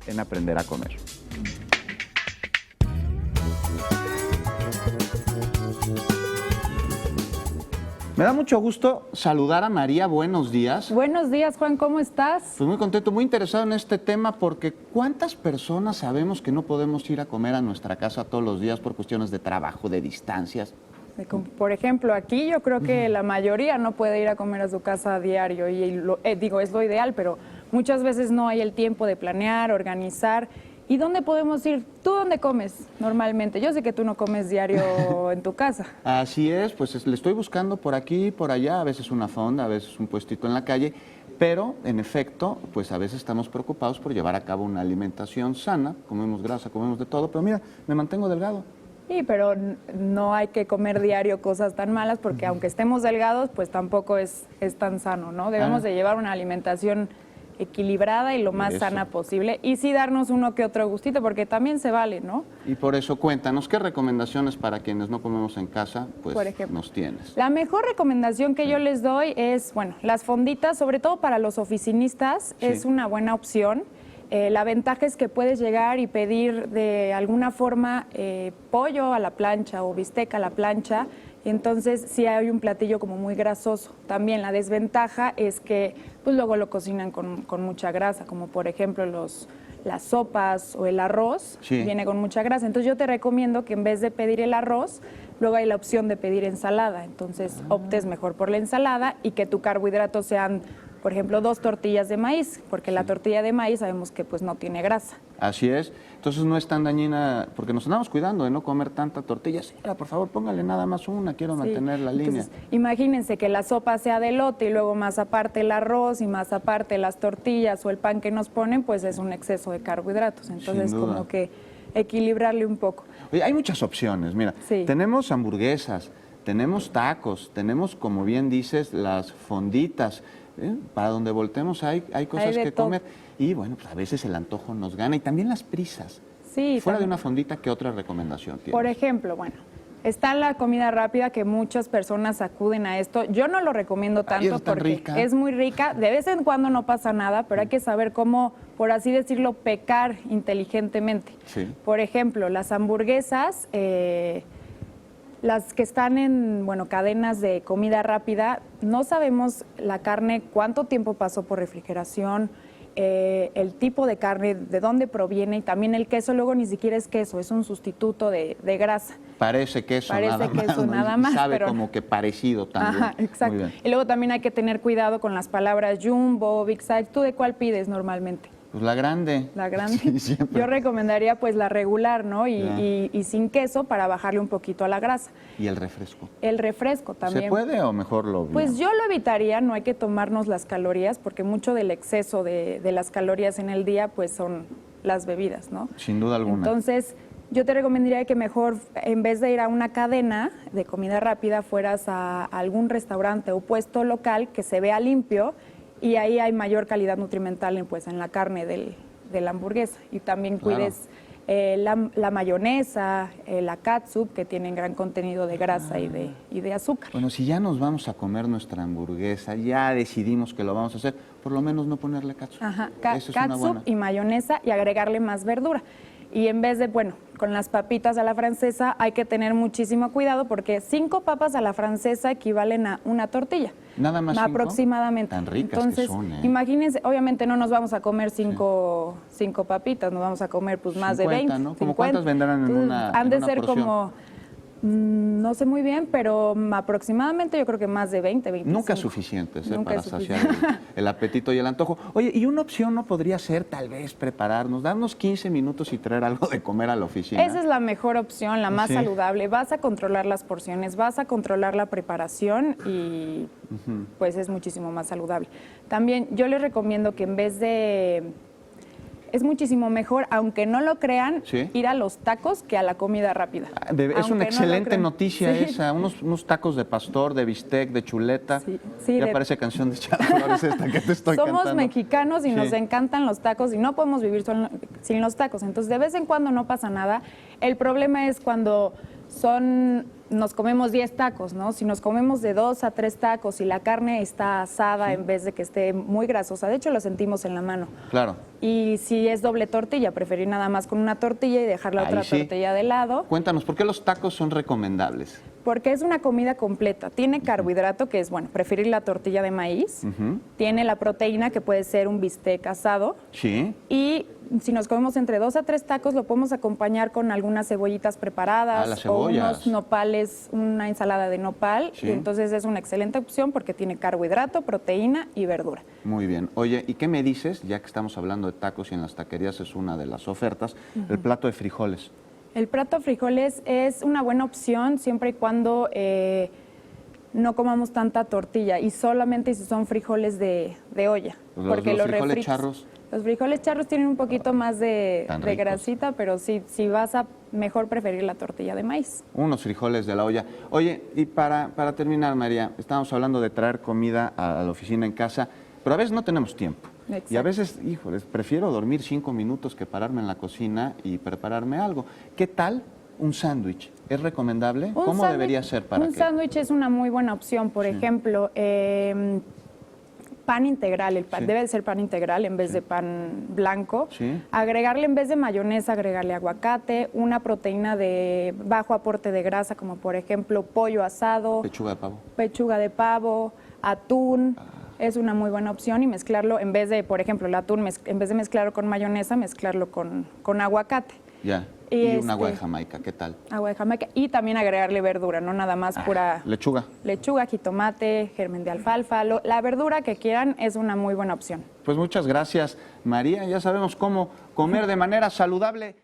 en aprender a comer. Me da mucho gusto saludar a María. Buenos días. Buenos días, Juan, ¿cómo estás? Pues muy contento, muy interesado en este tema porque ¿cuántas personas sabemos que no podemos ir a comer a nuestra casa todos los días por cuestiones de trabajo, de distancias? Por ejemplo, aquí yo creo que la mayoría no puede ir a comer a su casa a diario y es lo ideal, pero muchas veces no hay el tiempo de planear, organizar. ¿Y dónde podemos ir? ¿Tú dónde comes normalmente? Yo sé que tú no comes diario en tu casa. Así es, pues le estoy buscando por aquí, por allá, a veces una fonda, a veces un puestito en la calle, pero en efecto, pues a veces estamos preocupados por llevar a cabo una alimentación sana, comemos grasa, comemos de todo, pero mira, me mantengo delgado. Sí, pero no hay que comer diario cosas tan malas porque aunque estemos delgados, pues tampoco es tan sano, ¿no? Debemos de llevar una alimentación equilibrada y lo más sana posible y sí darnos uno que otro gustito porque también se vale, ¿no? Y por eso cuéntanos, ¿qué recomendaciones para quienes no comemos en casa, pues por ejemplo, nos tienes? La mejor recomendación que yo les doy es, bueno, las fonditas, sobre todo para los oficinistas, es una buena opción. La ventaja es que puedes llegar y pedir de alguna forma pollo a la plancha o bistec a la plancha, y entonces sí hay un platillo como muy grasoso. También la desventaja es que pues luego lo cocinan con mucha grasa, como por ejemplo las sopas o el arroz, viene con mucha grasa. Entonces yo te recomiendo que en vez de pedir el arroz, luego hay la opción de pedir ensalada. Entonces optes mejor por la ensalada y que tu carbohidrato sean, por ejemplo, 2 tortillas de maíz, porque la tortilla de maíz sabemos que pues no tiene grasa. Así es. Entonces no es tan dañina, porque nos andamos cuidando de no comer tanta tortilla. Señora, por favor, póngale nada más una, quiero mantener la línea. Imagínense que la sopa sea de elote y luego más aparte el arroz y más aparte las tortillas o el pan que nos ponen, pues es un exceso de carbohidratos. Entonces como que equilibrarle un poco. Oye, hay muchas opciones, mira, tenemos hamburguesas, tenemos tacos, tenemos, como bien dices, las fonditas. Para donde voltemos hay cosas que comer y bueno, pues a veces el antojo nos gana y también las prisas. Sí, fuera de una fondita, ¿qué otra recomendación tienes? Por ejemplo, bueno, está la comida rápida que muchas personas acuden a esto. Yo no lo recomiendo tanto porque es muy rica. De vez en cuando no pasa nada, pero hay que saber cómo, por así decirlo, pecar inteligentemente. Por ejemplo, las hamburguesas, las que están en, cadenas de comida rápida, no sabemos la carne cuánto tiempo pasó por refrigeración, el tipo de carne, de dónde proviene, y también el queso luego ni siquiera es queso, es un sustituto de grasa. Parece queso nada más. Sabe pero como que parecido también. Ajá, exacto. Y luego también hay que tener cuidado con las palabras jumbo, big size. ¿Tú de cuál pides normalmente? Pues la grande. La grande. Sí, yo recomendaría pues la regular, ¿no? Y sin queso para bajarle un poquito a la grasa. ¿Y el refresco? El refresco también. ¿Se puede o mejor lo Pues yo lo evitaría, no hay que tomarnos las calorías porque mucho del exceso de las calorías en el día pues son las bebidas, ¿no? Sin duda alguna. Entonces yo te recomendaría que mejor en vez de ir a una cadena de comida rápida fueras a algún restaurante o puesto local que se vea limpio. Y ahí hay mayor calidad nutrimental en la carne de la hamburguesa. Y también cuides la mayonesa, la catsup, que tienen gran contenido de grasa y de azúcar. Bueno, si ya nos vamos a comer nuestra hamburguesa, ya decidimos que lo vamos a hacer, por lo menos no ponerle catsup. Ajá, catsup y mayonesa y agregarle más verdura. Y en vez de, con las papitas a la francesa hay que tener muchísimo cuidado porque 5 papas a la francesa equivalen a una tortilla. Nada más 5. Aproximadamente. Tan ricas entonces, que son, imagínense, obviamente no nos vamos a comer 5 papitas, nos vamos a comer más 50, de 20. ¿No? ¿Cómo cuántas vendrán en una Han de ser porción? como, no sé muy bien, pero aproximadamente yo creo que más de 20, 25. Nunca suficientes para saciar el apetito y el antojo. Oye, y una opción no podría ser tal vez prepararnos, darnos 15 minutos y traer algo de comer a la oficina. Esa es la mejor opción, la más saludable. Vas a controlar las porciones, vas a controlar la preparación y pues es muchísimo más saludable. También yo les recomiendo que en vez de... Es muchísimo mejor, aunque no lo crean, ir a los tacos que a la comida rápida. Es una excelente noticia esa, unos tacos de pastor, de bistec, de chuleta. Ya parece canción de Chava Flores esta que te estoy cantando. Somos mexicanos y nos encantan los tacos y no podemos vivir sin los tacos. Entonces, de vez en cuando no pasa nada. El problema es cuando son nos comemos 10 tacos, ¿no? Si nos comemos de 2 a 3 tacos y la carne está asada en vez de que esté muy grasosa, de hecho lo sentimos en la mano. Claro. Y si es doble tortilla, preferir nada más con una tortilla y dejar la otra tortilla de lado. Cuéntanos, ¿por qué los tacos son recomendables? Porque es una comida completa. Tiene carbohidrato, que es, bueno, preferir la tortilla de maíz. Tiene la proteína, que puede ser un bistec asado. Sí. Y si nos comemos entre 2 a 3 tacos, lo podemos acompañar con algunas cebollitas preparadas. Las cebollas. O unos nopales, una ensalada de nopal. Sí. Y entonces es una excelente opción porque tiene carbohidrato, proteína y verdura. Muy bien. Oye, ¿y qué me dices, ya que estamos hablando de tacos y en las taquerías es una de las ofertas, el plato de frijoles? El plato de frijoles es una buena opción siempre y cuando no comamos tanta tortilla y solamente si son frijoles de olla. Los frijoles charros. Los frijoles charros tienen un poquito más de grasita, pero sí, si vas a mejor preferir la tortilla de maíz. Unos frijoles de la olla. Oye, y para terminar, María, estábamos hablando de traer comida a la oficina en casa, pero a veces no tenemos tiempo. Exacto. Y a veces, híjoles, prefiero dormir 5 minutos que pararme en la cocina y prepararme algo. ¿Qué tal un sándwich? ¿Es recomendable? ¿Cómo debería ser para un sándwich es una muy buena opción. Por ejemplo, pan integral. El pan debe de ser pan integral en vez de pan blanco. Agregarle, en vez de mayonesa, agregarle aguacate, una proteína de bajo aporte de grasa, como por ejemplo pollo asado. Pechuga de pavo. Pechuga de pavo, atún. Es una muy buena opción y mezclarlo, en vez de, por ejemplo, el atún, en vez de mezclarlo con mayonesa, mezclarlo con aguacate. Ya. Y un agua de Jamaica, ¿qué tal? Agua de Jamaica. Y también agregarle verdura, no nada más pura... Lechuga. Lechuga, jitomate, germen de alfalfa. La verdura que quieran es una muy buena opción. Pues muchas gracias, María. Ya sabemos cómo comer de manera saludable.